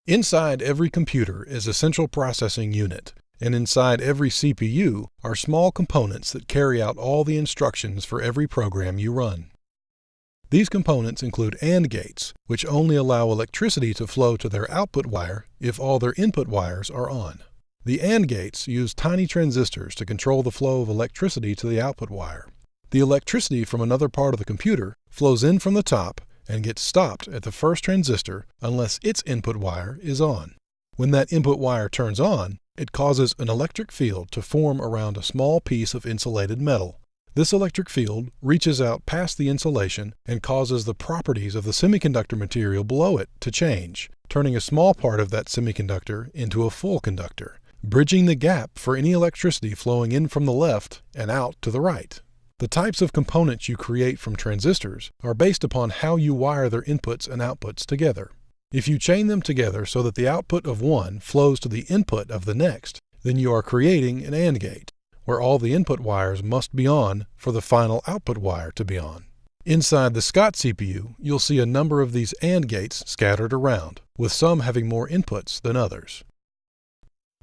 Inside every computer is a central processing unit, and inside every CPU are small components that carry out all the instructions for every program you run. These components include AND gates, which only allow electricity to flow to their output wire if all their input wires are on. The AND gates use tiny transistors to control the flow of electricity to the output wire. The electricity from another part of the computer flows in from the top and gets stopped at the first transistor unless its input wire is on. When that input wire turns on, it causes an electric field to form around a small piece of insulated metal. This electric field reaches out past the insulation and causes the properties of the semiconductor material below it to change, turning a small part of that semiconductor into a full conductor, bridging the gap for any electricity flowing in from the left and out to the right. The types of components you create from transistors are based upon how you wire their inputs and outputs together. If you chain them together so that the output of one flows to the input of the next, then you are creating an AND gate, where all the input wires must be on for the final output wire to be on. Inside the Scott CPU, you'll see a number of these AND gates scattered around, with some having more inputs than others.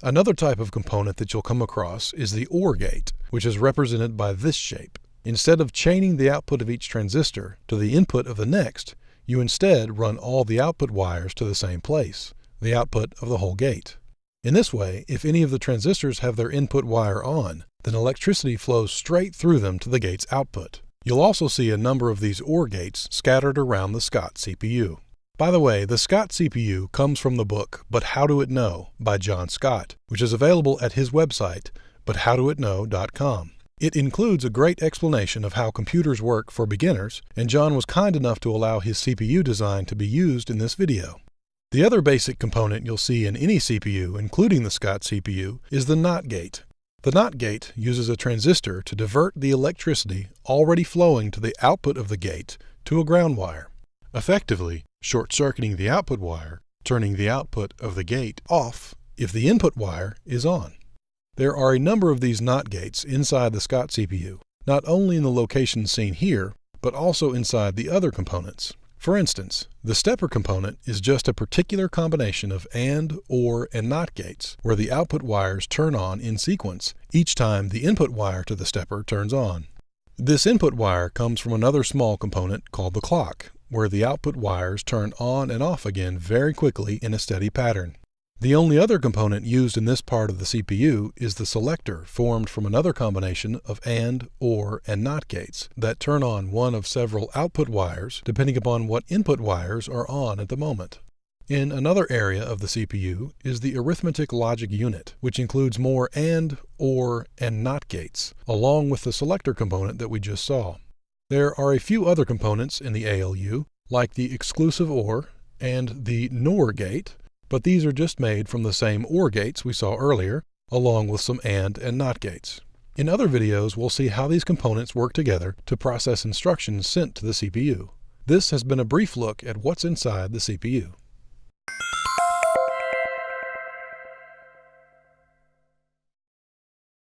Another type of component that you'll come across is the OR gate, which is represented by this shape. Instead of chaining the output of each transistor to the input of the next, you instead run all the output wires to the same place, the output of the whole gate. In this way, if any of the transistors have their input wire on, then electricity flows straight through them to the gate's output. You'll also see a number of these OR gates scattered around the Scott CPU. By the way, the Scott CPU comes from the book But How Do It Know by John Scott, which is available at his website, buthowdoitknow.com. It includes a great explanation of how computers work for beginners, and John was kind enough to allow his CPU design to be used in this video. The other basic component you'll see in any CPU, including the Scott CPU, is the NOT gate. The NOT gate uses a transistor to divert the electricity already flowing to the output of the gate to a ground wire, effectively short-circuiting the output wire, turning the output of the gate off if the input wire is on. There are a number of these NOT gates inside the Scott CPU, not only in the locations seen here, but also inside the other components. For instance, the stepper component is just a particular combination of AND, OR, and NOT gates, where the output wires turn on in sequence each time the input wire to the stepper turns on. This input wire comes from another small component called the clock, where the output wires turn on and off again very quickly in a steady pattern. The only other component used in this part of the CPU is the selector, formed from another combination of AND, OR, and NOT gates that turn on one of several output wires depending upon what input wires are on at the moment. In another area of the CPU is the arithmetic logic unit, which includes more AND, OR, and NOT gates, along with the selector component that we just saw. There are a few other components in the ALU, like the exclusive OR and the NOR gate, but these are just made from the same OR gates we saw earlier, along with some AND and NOT gates. In other videos, we'll see how these components work together to process instructions sent to the CPU. This has been a brief look at what's inside the CPU.